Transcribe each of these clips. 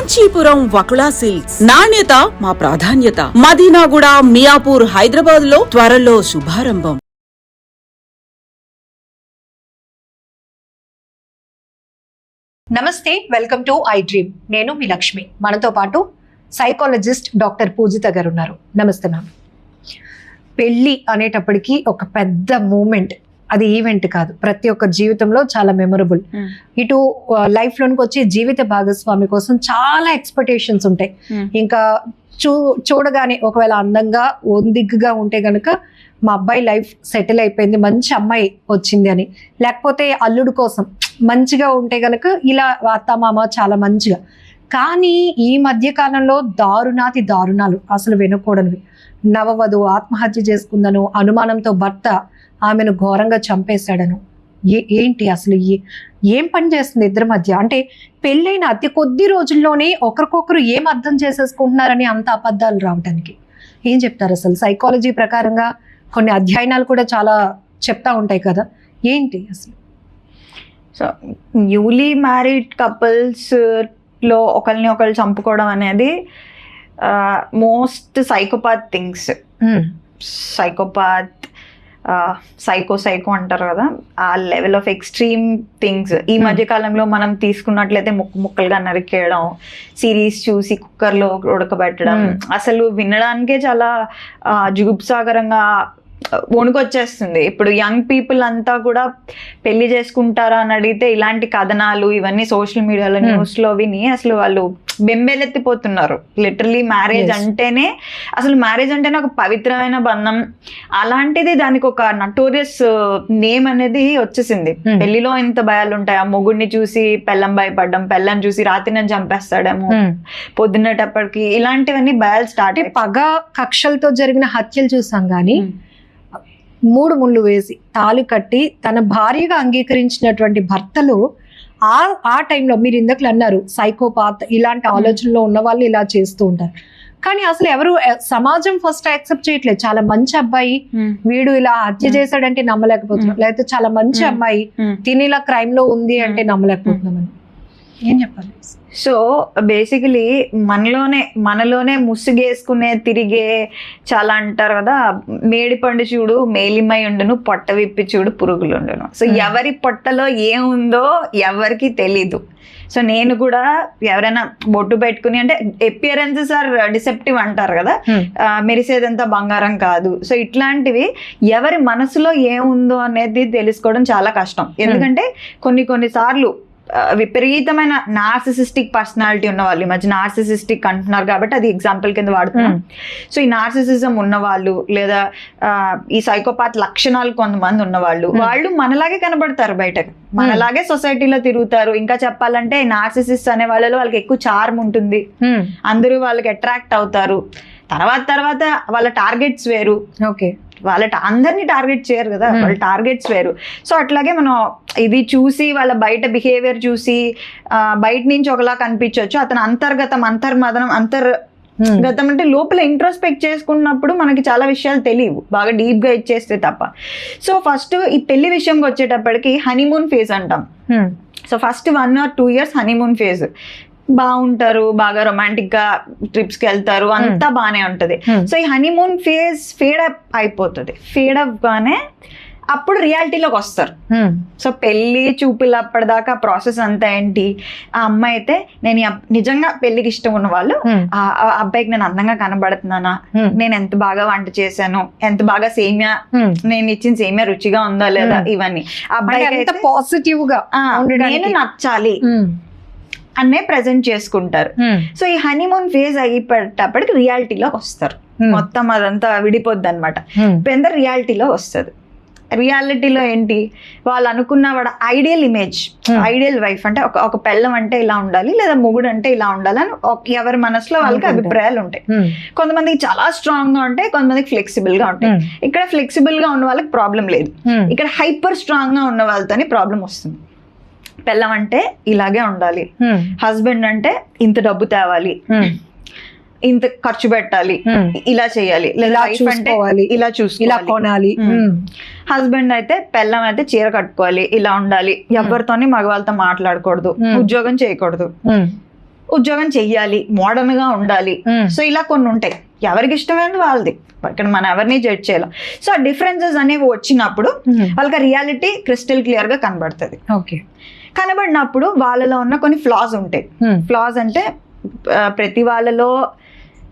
Kanchipuram Vakula silks, నాణ్యత మా ప్రాధాన్యత. మదీనాగూడ, మియాపూర్, హైదరాబాద్ లో త్వరలో శుభారంభం. నమస్తే, వెల్కమ్ టు ఐ డ్రీమ్. నేను మీ లక్ష్మి. మనతో పాటు సైకాలజిస్ట్ డాక్టర్ పూజిత గారు ఉన్నారు. నమస్తే మ్యామ్. పెళ్ళి అనేటప్పటికీ ఒక పెద్ద మూమెంట్, అది ఈవెంట్ కాదు, ప్రతి ఒక్క జీవితంలో చాలా మెమొరబుల్. ఇటు లైఫ్ లోనికి వచ్చే జీవిత భాగస్వామి కోసం చాలా ఎక్స్పెక్టేషన్స్ ఉంటాయి. ఇంకా చూడగానే ఒకవేళ అందంగా ఒందిగ్గుగా ఉంటే గనక మా అబ్బాయి లైఫ్ సెటిల్ అయిపోయింది, మంచి అమ్మాయి వచ్చింది అని. లేకపోతే అల్లుడు కోసం మంచిగా ఉంటే గనక ఇలా అత్తమామ చాలా మంచిగా. కానీ ఈ మధ్య కాలంలో దారుణాతి దారుణాలు అసలు వినకూడనివి. నవవధువు ఆత్మహత్య చేసుకుందను, అనుమానంతో భర్త ఆమెను ఘోరంగా చంపేశాడను. ఏంటి అసలు ఏం పని చేస్తుంది ఇద్దరి మధ్య? అంటే పెళ్ళైన అతి కొద్ది రోజుల్లోనే ఒకరికొకరు ఏం అర్థం చేసేసుకుంటున్నారని అంత అబద్ధాలు రావడానికి ఏం చెప్తారు అసలు? సైకాలజీ ప్రకారంగా కొన్ని అధ్యయనాలు కూడా చాలా చెప్తా ఉంటాయి కదా, ఏంటి అసలు? సో న్యూలీ మ్యారీడ్ కపుల్స్లో ఒకరిని ఒకరు చంపుకోవడం అనేది most psychopath things. Psychopath, psycho అంటారు కదా, ఆ లెవెల్ ఆఫ్ ఎక్స్ట్రీమ్ థింగ్స్. ఈ మధ్య కాలంలో మనం తీసుకున్నట్లయితే ముక్కలుగా నరికేయడం, సిరీస్ చూసి కుక్కర్లో ఉడకబెట్టడం, అసలు వినడానికే చాలా జుగుప్సాకరంగా వణుకొచ్చేస్తుంది. ఇప్పుడు యంగ్ పీపుల్ అంతా కూడా పెళ్లి చేసుకుంటారా అని అడిగితే ఇలాంటి కథనాలు ఇవన్నీ సోషల్ మీడియాలో న్యూస్లో విని అసలు వాళ్ళు బెంబెలెత్తిపోతున్నారు. లిటరలీ మ్యారేజ్ అంటేనే ఒక పవిత్రమైన బంధం. అలాంటిది దానికి ఒక నటోరియస్ నేమ్ అనేది వచ్చేసింది. పెళ్లిలో ఇంత భయాలు ఉంటాయి. ఆ మొగుడిని చూసి పెళ్ళం భయపడడం, పెళ్ళం చూసి రాత్రి నేను చంపేస్తాడేమో పొద్దున్నటప్పటికి, ఇలాంటివన్నీ భయాలు స్టార్ట్. పగ కక్షలతో జరిగిన హత్యలు చూసాం కానీ 3 ముళ్ళు వేసి తాళి కట్టి తన భార్యగా అంగీకరించినటువంటి భర్తలు ఆ టైంలో మీరు ఇందాక అన్నారు సైకోపాత్, ఇలాంటి ఆలోచనలో ఉన్న వాళ్ళు ఇలా చేస్తూ ఉంటారు. కానీ అసలు ఎవరు సమాజం ఫస్ట్ యాక్సెప్ట్ చేయట్లేదు. చాలా మంచి అబ్బాయి, వీడు ఇలా హత్య చేశాడంటే నమ్మలేకపోతున్నాం, లేకపోతే చాలా మంచి అమ్మాయి తిని ఇలా క్రైమ్ లో ఉంది అంటే నమ్మలేకపోతున్నామని ఏం చెప్పాలి? సో బేసికలీ మనలోనే ముసుగేసుకునే తిరిగే చాలా అంటారు కదా, మేడి పండు చూడు మేలిమై ఉండును, పొట్ట విప్పి చూడు పురుగులు ఉండును. సో ఎవరి పొట్టలో ఏముందో ఎవరికి తెలీదు. సో నేను కూడా ఎవరైనా బొట్టు పెట్టుకుని, అంటే అపియరెన్సెస్ ఆర్ డిసెప్టివ్ అంటారు కదా, మెరిసేదంతా బంగారం కాదు. సో ఇట్లాంటివి ఎవరి మనసులో ఏముందో అనేది తెలుసుకోవడం చాలా కష్టం. ఎందుకంటే కొన్నిసార్లు విపరీతమైన నార్సిసిస్టిక్ పర్సనాలిటీ ఉన్న వాళ్ళు, ఈ మధ్య నార్సిసిస్టిక్ అంటున్నారు కాబట్టి అది ఎగ్జాంపుల్ కింద వాడుతున్నాం. సో ఈ నార్సిసిజం ఉన్నవాళ్ళు లేదా ఈ సైకోపాత్ లక్షణాలు కొంతమంది ఉన్నవాళ్ళు, వాళ్ళు మనలాగే కనబడతారు బయటకు, మనలాగే సొసైటీలో తిరుగుతారు. ఇంకా చెప్పాలంటే నార్సిసిస్ట్ అనే వాళ్ళలో వాళ్ళకి ఎక్కువ చార్మ్ ఉంటుంది, అందరూ వాళ్ళకి అట్రాక్ట్ అవుతారు. తర్వాత వాళ్ళ టార్గెట్స్ వేరు. ఓకే, అందరినీ టార్గెట్ చేయరు కదా, వాళ్ళ టార్గెట్స్ వేరు. సో అట్లాగే మనం ఇది చూసి వాళ్ళ బయట బిహేవియర్ చూసి బయట నుంచి ఒకలా కనిపించవచ్చు. అతను అంతర్గతం అంటే లోపల ఇంట్రోస్పెక్ట్ చేసుకున్నప్పుడు మనకి చాలా విషయాలు తెలియవు, బాగా డీప్ గా ఇచ్చేస్తే తప్ప. సో ఫస్ట్ ఈ పెళ్లి విషయంకి వచ్చేటప్పటికి హనీమూన్ ఫేజ్ అంటాం. So first 1 or 2 years honeymoon phase, బాగుంటారు, బాగా రొమాంటిక్ గా ట్రిప్స్ కి వెళ్తారు, అంతా బానే ఉంటది. సో ఈ హనీమూన్ ఫేజ్ ఫేడ్ అప్ అయిపోతుంది. ఫేడ్ అప్ గానే అప్పుడు రియాలిటీలోకి వస్తారు. సో పెళ్లి చూపులు అప్పటిదాకా ప్రాసెస్ అంతా ఏంటి, ఆ అమ్మాయి అయితే నేను నిజంగా పెళ్లికి ఇష్టం ఉన్న వాళ్ళు ఆ అబ్బాయికి నేను అందంగా కనబడుతున్నానా, నేను ఎంత బాగా వంట చేశాను, ఎంత బాగా సేమియా, నేను ఇచ్చిన సేమియా రుచిగా ఉందా లేదా, ఇవన్నీ అబ్బాయికి పాజిటివ్ గా నేను నచ్చాలి అన్నే ప్రెజెంట్ చేసుకుంటారు. సో ఈ హనీమూన్ ఫేజ్ అయిపోయేటప్పటికి రియాలిటీలోకి వస్తారు. మొత్తం అదంతా విడిపోద్ది అనమాట. పెందర్ రియాలిటీలో వస్తుంది. రియాలిటీలో ఏంటి, వాళ్ళు అనుకున్న వాడు ఐడియల్ ఇమేజ్, ఐడియల్ వైఫ్ అంటే ఒక పెళ్ళం అంటే ఇలా ఉండాలి లేదా మొగుడు అంటే ఇలా ఉండాలి అని ఎవరి మనసులో వాళ్ళకి అభిప్రాయాలు ఉంటాయి. కొంతమందికి చాలా స్ట్రాంగ్ గా ఉంటాయి, కొంతమందికి ఫ్లెక్సిబుల్ గా ఉంటాయి. ఇక్కడ ఫ్లెక్సిబుల్ గా ఉన్న వాళ్ళకి ప్రాబ్లం లేదు, ఇక్కడ హైపర్ స్ట్రాంగ్ గా ఉన్న వాళ్ళతోని ప్రాబ్లం వస్తుంది. పెళ్ళం అంటే ఇలాగే ఉండాలి, హస్బెండ్ అంటే ఇంత డబ్బు తేవాలి, ఇంత ఖర్చు పెట్టాలి, ఇలా చేయాలి, లేదా వైఫ్ అంటే ఇలా చూసుకోవాలి, హస్బెండ్ అయితే పెళ్ళం అయితే చీర కట్టుకోవాలి, ఇలా ఉండాలి, ఎవరితోని మగవాళ్ళతో మాట్లాడకూడదు, ఉద్యోగం చేయకూడదు, ఉద్యోగం చెయ్యాలి, మోడర్న్ గా ఉండాలి. సో ఇలా కొన్ని ఉంటాయి, ఎవరికి ఇష్టమైనది వాళ్ళది, ఇక్కడ మనం ఎవరిని జడ్జ్ చేయాలి. సో ఆ డిఫరెన్సెస్ అనేవి వచ్చినప్పుడు వాళ్ళకి రియాలిటీ క్రిస్టల్ క్లియర్ గా కనబడుతుంది. ఓకే, కనబడినప్పుడు వాళ్ళలో ఉన్న కొన్ని ఫ్లాస్ ఉంటాయి. ఫ్లాస్ అంటే ప్రతి వాళ్ళలో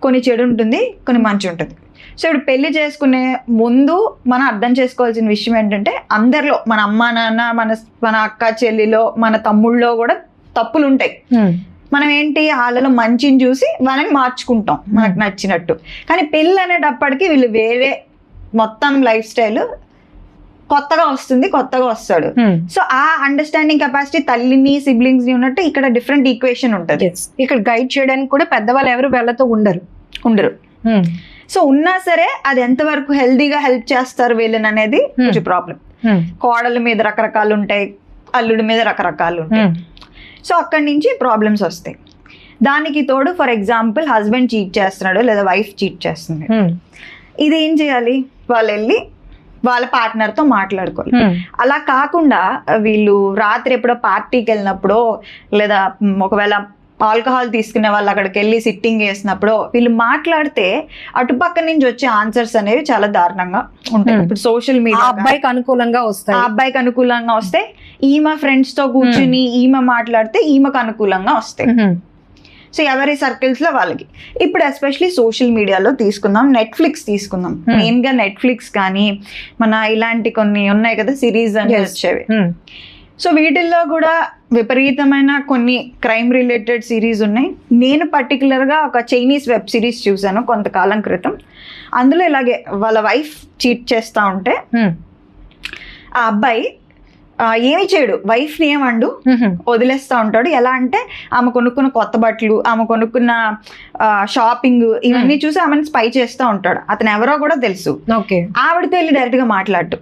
కొన్ని చెడు ఉంటుంది, కొన్ని మంచి ఉంటుంది. సో ఇప్పుడు పెళ్లి చేసుకునే ముందు మనం అర్థం చేసుకోవాల్సిన విషయం ఏంటంటే, అందరిలో మన అమ్మ నాన్న, మన అక్క చెల్లిలో, మన తమ్ముళ్ళలో కూడా తప్పులు ఉంటాయి. మనం ఏంటి వాళ్ళలో మంచిని చూసి వాళ్ళని మార్చుకుంటాం మనకు నచ్చినట్టు. కానీ పెళ్ళి అనేటప్పటికి వీళ్ళు వేరే మొత్తం లైఫ్ స్టైల్ కొత్తగా వస్తాడు. సో ఆ అండర్స్టాండింగ్ కెపాసిటీ తల్లిని సిబ్లింగ్స్ ని ఉన్నట్టు ఇక్కడ డిఫరెంట్ ఈక్వేషన్ ఉంటుంది. ఇక్కడ గైడ్ చేయడానికి కూడా పెద్దవాళ్ళు ఎవరు వీళ్ళతో ఉండరు. సో ఉన్నా సరే అది ఎంతవరకు హెల్దీగా హెల్ప్ చేస్తారు వీళ్ళని అనేది కొంచెం ప్రాబ్లం. కోడల మీద రకరకాలు ఉంటాయి, అల్లుడి మీద రకరకాలు ఉంటాయి. సో అక్కడి నుంచి ప్రాబ్లమ్స్ వస్తాయి. దానికి తోడు ఫర్ ఎగ్జాంపుల్ హస్బెండ్ చీట్ చేస్తున్నాడు లేదా వైఫ్ చీట్ చేస్తుంది. ఇది ఏం చేయాలి, వాళ్ళు వెళ్ళి వాళ్ళ పార్ట్నర్తో మాట్లాడుకోవాలి. అలా కాకుండా వీళ్ళు రాత్రి ఎప్పుడో పార్టీకి వెళ్ళినప్పుడో లేదా ఒకవేళ ఆల్కహాల్ తీసుకునే వాళ్ళు అక్కడికి వెళ్ళి సిట్టింగ్ చేసినప్పుడు వీళ్ళు మాట్లాడితే అటుపక్క నుంచి వచ్చే ఆన్సర్స్ అనేవి చాలా దారుణంగా ఉంటాయి. ఇప్పుడు సోషల్ మీడియా అబ్బాయికి అనుకూలంగా వస్తాయి, ఈమె ఫ్రెండ్స్ తో కూర్చుని ఈమె మాట్లాడితే ఈమెకు అనుకూలంగా వస్తాయి. సో ఎవరి సర్కిల్స్ లో వాళ్ళకి. ఇప్పుడు ఎస్పెషలీ సోషల్ మీడియాలో నెట్ఫ్లిక్స్ తీసుకుందాం. మెయిన్ గా నెట్ఫ్లిక్స్ కానీ మన ఇలాంటి కొన్ని ఉన్నాయి కదా సిరీస్ అని వచ్చేవి. సో వీటిల్లో కూడా విపరీతమైన కొన్ని క్రైమ్ రిలేటెడ్ సిరీస్ ఉన్నాయి. నేను పర్టికులర్గా ఒక చైనీస్ వెబ్ సిరీస్ చూశాను కొంతకాలం క్రితం. అందులో ఇలాగే వాళ్ళ వైఫ్ చీట్ చేస్తూ ఉంటే ఆ అబ్బాయి ఏమి చేయడు, వైఫ్ని ఏమండు వదిలేస్తూ ఉంటాడు. ఎలా అంటే ఆమె కొనుక్కున్న కొత్త బట్టలు, ఆమె కొనుక్కున్న షాపింగ్ ఇవన్నీ చూసి ఆమెను స్పై చేస్తూ ఉంటాడు. అతను ఎవరో కూడా తెలుసు. ఆవిడతో వెళ్ళి డైరెక్ట్గా మాట్లాడు.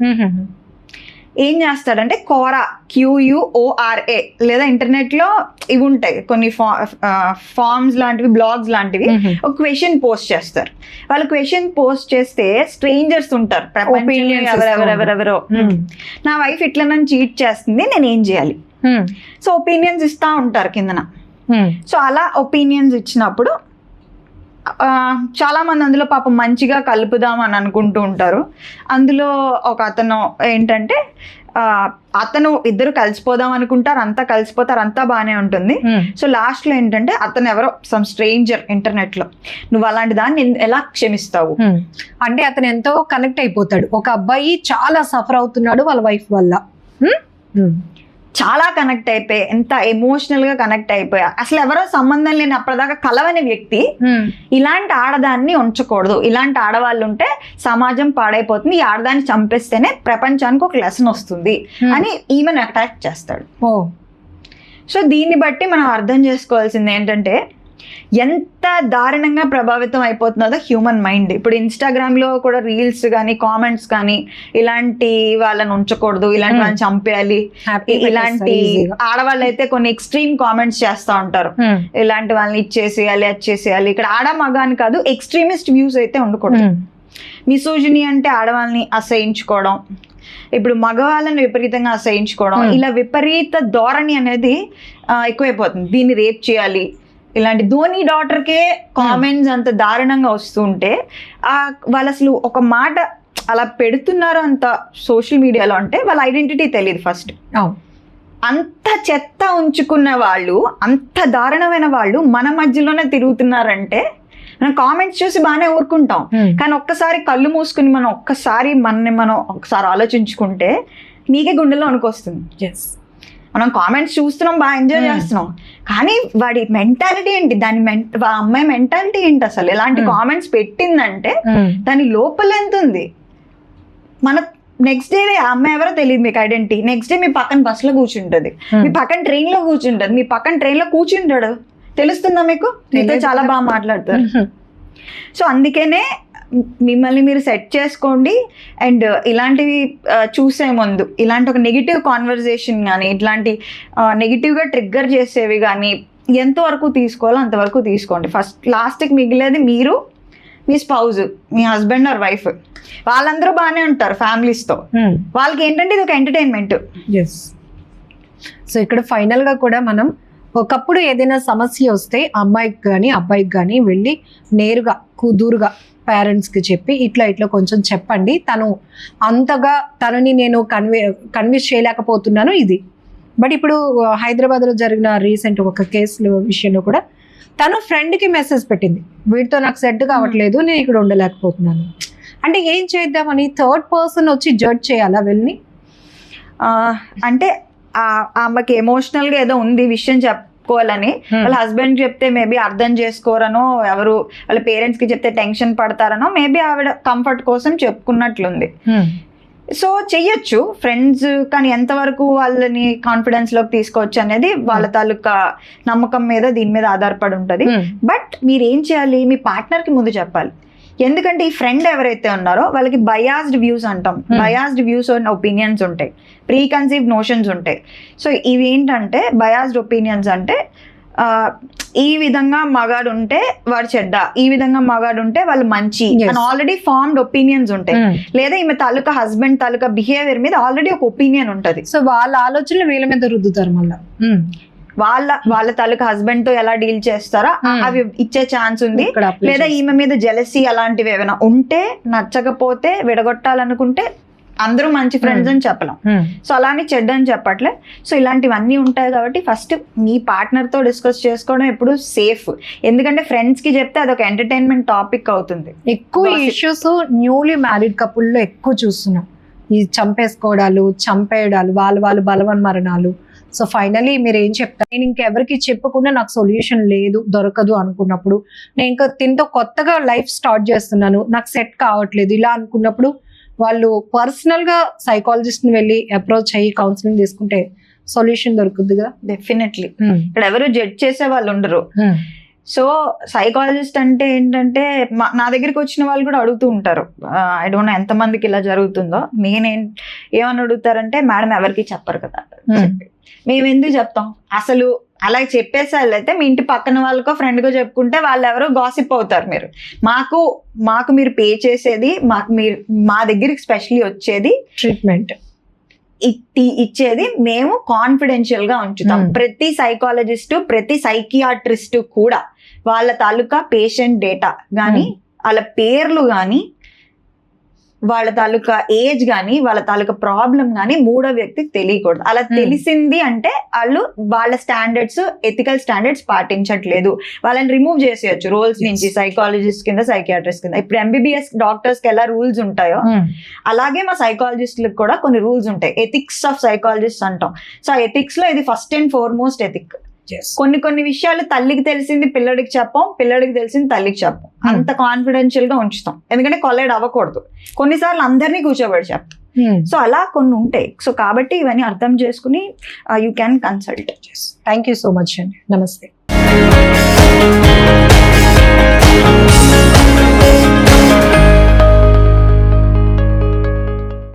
ఏం చేస్తాడంటే కోరా, QUORA లేదా ఇంటర్నెట్లో ఇవి ఉంటాయి కొన్ని ఫార్మ్స్ లాంటివి, బ్లాగ్స్ లాంటివి. ఒక క్వశ్చన్ పోస్ట్ చేస్తారు. వాళ్ళు క్వశ్చన్ పోస్ట్ చేస్తే స్ట్రేంజర్స్ ఉంటారు, ఎవరెవరెవరెవరో, నా వైఫ్ ఇట్లా నన్ను చీట్ చేస్తుంది, నేను ఏం చేయాలి? సో ఒపీనియన్స్ ఇస్తా ఉంటారు కిందన. సో అలా ఒపీనియన్స్ ఇచ్చినప్పుడు చాలా మంది అందులో పాపం మంచిగా కలుపుదాం అని అనుకుంటూ ఉంటారు. అందులో ఒక అతను ఏంటంటే అతను ఇద్దరు కలిసిపోదాం అనుకుంటారు, అంతా కలిసిపోతారు, అంతా బాగానే ఉంటుంది. సో లాస్ట్ లో ఏంటంటే అతను ఎవరో సమ్ స్ట్రేంజర్ ఇంటర్నెట్ లో, నువ్వు అలాంటి దాన్ని ఎలా క్షమిస్తావు అంటే అతను ఎంతో కనెక్ట్ అయిపోతాడు. ఒక అబ్బాయి చాలా సఫర్ అవుతున్నాడు వాళ్ళ వైఫ్ వల్ల, చాలా కనెక్ట్ అయిపోయి, ఎంత ఎమోషనల్ గా కనెక్ట్ అయిపోయా, అసలు ఎవరో సంబంధం లేని అప్పటిదాకా కలవని వ్యక్తి ఇలాంటి ఆడదాన్ని ఉంచకూడదు, ఇలాంటి ఆడవాళ్ళు ఉంటే సమాజం పాడైపోతుంది, ఈ ఆడదాన్ని చంపేస్తేనే ప్రపంచానికి ఒక లెసన్ వస్తుంది అని ఈమెను అటాక్ చేస్తాడు. సో దీన్ని బట్టి మనం అర్థం చేసుకోవాల్సింది ఏంటంటే ఎంత దారుణంగా ప్రభావితం అయిపోతున్నదో హ్యూమన్ మైండ్. ఇప్పుడు ఇన్స్టాగ్రామ్లో కూడా రీల్స్ కానీ కామెంట్స్ కానీ ఇలాంటి వాళ్ళని ఉంచకూడదు, ఇలాంటి వాళ్ళని చంపేయాలి, ఇలాంటి ఆడవాళ్ళు అయితే కొన్ని ఎక్స్ట్రీమ్ కామెంట్స్ చేస్తూ ఉంటారు, ఇలాంటి వాళ్ళని ఇచ్చేసేయాలి, అది చేసేయాలి. ఇక్కడ ఆడ మగ అని కాదు, ఎక్స్ట్రీమిస్ట్ వ్యూస్ అయితే ఉండకూడదు. మిసోజినీ అంటే ఆడవాళ్ళని అసహించుకోవడం, ఇప్పుడు మగవాళ్ళని విపరీతంగా అసహించుకోవడం, ఇలా విపరీత ధోరణి అనేది ఎక్కువైపోతుంది. దీన్ని రేప్ చేయాలి, ఇలాంటి ధోని డాటర్కే కామెంట్స్ అంత దారుణంగా వస్తుంటే వాళ్ళు అసలు ఒక మాట అలా పెడుతున్నారు అంత సోషల్ మీడియాలో అంటే వాళ్ళ ఐడెంటిటీ తెలియదు ఫస్ట్. అంత చెత్త ఉంచుకున్న వాళ్ళు, అంత దారుణమైన వాళ్ళు మన మధ్యలోనే తిరుగుతున్నారంటే మనం కామెంట్స్ చూసి బాగానే ఊరుకుంటాం. కానీ ఒక్కసారి కళ్ళు మూసుకుని మనం ఒక్కసారి ఆలోచించుకుంటే మీకే గుండెలో వణుకొస్తుంది. మనం కామెంట్స్ చూస్తున్నాం, బాగా ఎంజాయ్ చేస్తున్నాం, కానీ వాడి మెంటాలిటీ ఏంటి, అమ్మాయి మెంటాలిటీ ఏంటి, అసలు ఎలాంటి కామెంట్స్ పెట్టిందంటే దాని లోపల ఎంత ఉంది. మన నెక్స్ట్ డే ఆ అమ్మాయి ఎవరో తెలియదు మీకు ఐడెంటిటీ, నెక్స్ట్ డే మీ పక్కన బస్సులో కూర్చుంటది, మీ పక్కన ట్రైన్ లో కూర్చుంటది, మీ పక్కన ట్రైన్ లో కూర్చుంటాడు, తెలుస్తుందా మీకు? మీతో చాలా బాగా మాట్లాడతారు. సో అందుకనే మిమ్మల్ని మీరు సెట్ చేసుకోండి. అండ్ ఇలాంటివి చూసే ముందు ఇలాంటి ఒక నెగిటివ్ కాన్వర్జేషన్ కానీ ఇట్లాంటి నెగిటివ్గా ట్రిగ్గర్ చేసేవి కానీ ఎంతవరకు తీసుకోవాలో అంతవరకు తీసుకోండి. లాస్ట్కి మిగిలేది మీరు, మీ స్పౌజ్, మీ హస్బెండ్ ఆర్ వైఫ్, వాళ్ళందరూ బాగానే ఉంటారు ఫ్యామిలీస్తో, వాళ్ళకి ఏంటంటే ఇది ఒక ఎంటర్టైన్మెంట్. సో ఇక్కడ ఫైనల్గా కూడా మనం ఒకప్పుడు ఏదైనా సమస్య వస్తే అమ్మాయికి కానీ అబ్బాయికి కానీ వెళ్ళి నేరుగా కుదురుగా పేరెంట్స్కి చెప్పి ఇట్లా కొంచెం చెప్పండి, తను అంతగా తనని నేను కన్విన్స్ చేయలేకపోతున్నాను ఇది. బట్ ఇప్పుడు హైదరాబాద్లో జరిగిన రీసెంట్ ఒక కేసులో విషయంలో కూడా తను ఫ్రెండ్కి మెసేజ్ పెట్టింది, వీటితో నాకు సెట్ కావట్లేదు, నేను ఇక్కడ ఉండలేకపోతున్నాను. అంటే ఏం చేద్దామని థర్డ్ పర్సన్ వచ్చి జడ్జ్ చేయాలా వెళ్ళి? అంటే ఆమెకి ఎమోషనల్గా ఏదో ఉంది విషయం చెప్పుకోవాలని, వాళ్ళ హస్బెండ్ చెప్తే మేబీ అర్థం చేసుకోరనో, ఎవరు వాళ్ళ పేరెంట్స్కి చెప్తే టెన్షన్ పడతారనో మేబీ ఆవిడ కంఫర్ట్ కోసం చెప్పుకున్నట్లుంది. సో చెయ్యొచ్చు ఫ్రెండ్స్, కానీ ఎంతవరకు వాళ్ళని కాన్ఫిడెన్స్ లోకి తీసుకోవచ్చు అనేది వాళ్ళ తాలూకా నమ్మకం మీద దీని మీద ఆధారపడి ఉంటుంది. బట్ మీరు ఏం చేయాలి, మీ పార్ట్నర్కి ముందు చెప్పాలి. ఎందుకంటే ఈ ఫ్రెండ్ ఎవరైతే ఉన్నారో వాళ్ళకి బయాస్డ్ వ్యూస్ అంటాం, బయాస్డ్ వ్యూస్ అండ్ ఒపీనియన్స్ ఉంటాయి, ప్రీ కన్సీవ్డ్ నోషన్స్ ఉంటాయి. సో ఇవి ఏంటంటే బయాస్డ్ ఒపీనియన్స్ అంటే ఈ విధంగా మగాడు ఉంటే వాడు చెడ్డ, ఈ విధంగా మగాడు ఉంటే వాళ్ళు మంచి అని ఆల్రెడీ ఫార్మ్డ్ ఒపీనియన్స్ ఉంటాయి. లేదా ఈమె తాలూకా హస్బెండ్ తాలూకా బిహేవియర్ మీద ఆల్రెడీ ఒక ఒపీనియన్ ఉంటది. సో వాళ్ళ ఆలోచనలు వీళ్ళ మీద రుద్దుతారు మళ్ళీ. వాళ్ళ తాలూకా హస్బెండ్ తో ఎలా డీల్ చేస్తారో అవి ఇచ్చే ఛాన్స్ ఉంది. లేదా ఈమె మీద జెలసీ అలాంటివి ఏమైనా ఉంటే, నచ్చకపోతే విడగొట్టాలనుకుంటే అందరూ మంచి ఫ్రెండ్స్ అని చెప్పలేం. సో అలానే చెడ్డ అని చెప్పట్లే. సో ఇలాంటివన్నీ ఉంటాయి కాబట్టి ఫస్ట్ మీ పార్ట్నర్ తో డిస్కస్ చేసుకోవడం ఎప్పుడు సేఫ్. ఎందుకంటే ఫ్రెండ్స్ కి చెప్తే అదొక ఎంటర్టైన్మెంట్ టాపిక్ అవుతుంది. ఎక్కువ ఇష్యూస్ న్యూలీ మ్యారీడ్ కపుల్ లో ఎక్కువ చూస్తున్నాం, ఈ చంపేసుకోవడాలు, చంపేయడాలు, వాళ్ళు బలవన్మరణాలు. సో ఫైనలీ మీరు ఏం చెప్తారు? నేను ఇంకెవరికి చెప్పకుండా నాకు సొల్యూషన్ లేదు, దొరకదు అనుకున్నప్పుడు, నేను ఇంకా దీంతో కొత్తగా లైఫ్ స్టార్ట్ చేస్తున్నాను, నాకు సెట్ కావట్లేదు ఇలా అనుకున్నప్పుడు వాళ్ళు పర్సనల్ గా సైకాలజిస్ట్ ని వెళ్ళి అప్రోచ్ అయ్యి కౌన్సిలింగ్ తీసుకుంటే సొల్యూషన్ దొరుకుద్ది కదా. డెఫినెట్లీ ఇక్కడ ఎవరు జడ్జ్ చేసే వాళ్ళు ఉండరు. సో సైకాలజిస్ట్ అంటే ఏంటంటే నా దగ్గరికి వచ్చిన వాళ్ళు కూడా అడుగుతూ ఉంటారు, ఐ డోంట్ నో ఎంతమందికి ఇలా జరుగుతుందో. ఏమని అడుగుతారంటే, మేడం ఎవరికి చెప్పరు కదా, మేము ఎందుకు చెప్తాం, అసలు అలా చెప్పేసి వాళ్ళైతే మీ ఇంటి పక్కన వాళ్ళకో ఫ్రెండ్కో చెప్పుకుంటే వాళ్ళు ఎవరో గాసిప్ అవుతారు. మీరు మాకు మీరు పే చేసేది, మా దగ్గరికి స్పెషల్లీ వచ్చేది ట్రీట్మెంట్ ఇచ్చేది మేము కాన్ఫిడెన్షియల్ గా ఉంచుతాం. ప్రతి సైకాలజిస్టు, ప్రతి సైకియాట్రిస్టు కూడా వాళ్ళ తాలూకా పేషెంట్ డేటా కానీ, వాళ్ళ పేర్లు కానీ, వాళ్ళ తాలూకా ఏజ్ కానీ, వాళ్ళ తాలూకా ప్రాబ్లం కానీ మూడో వ్యక్తికి తెలియకూడదు. అలా తెలిసింది అంటే వాళ్ళు వాళ్ళ స్టాండర్డ్స్, ఎథికల్ స్టాండర్డ్స్ పాటించట్లేదు, వాళ్ళని రిమూవ్ చేసేయచ్చు రోల్స్ నుంచి, సైకాలజిస్ట్ కింద, సైకియాట్రిస్ట్ కింద. ఇప్పుడు ఎంబీబీఎస్ డాక్టర్స్ కి ఎలా రూల్స్ ఉంటాయో అలాగే మా సైకాలజిస్టులకు కూడా కొన్ని రూల్స్ ఉంటాయి. ఎథిక్స్ ఆఫ్ సైకాలజిస్ట్ అంటాం. సో ఆ ఎథిక్స్ లో ఇది ఫస్ట్ అండ్ ఫార్మోస్ట్ ఎథిక్. కొన్ని విషయాలు తల్లికి తెలిసింది పిల్లడికి చెప్పం, పిల్లడికి తెలిసింది తల్లికి చెప్పం. అంత కాన్ఫిడెన్షియల్ గా ఉంచుతాం, ఎందుకంటే కొలైడ్ అవ్వకూడదు. కొన్నిసార్లు అందరినీ కూర్చోబెట్టి చెప్తాం. సో అలా కొన్ని ఉంటాయి. సో కాబట్టి ఇవన్నీ అర్థం చేసుకుని you can consult. Thank you so much అండి. నమస్తే.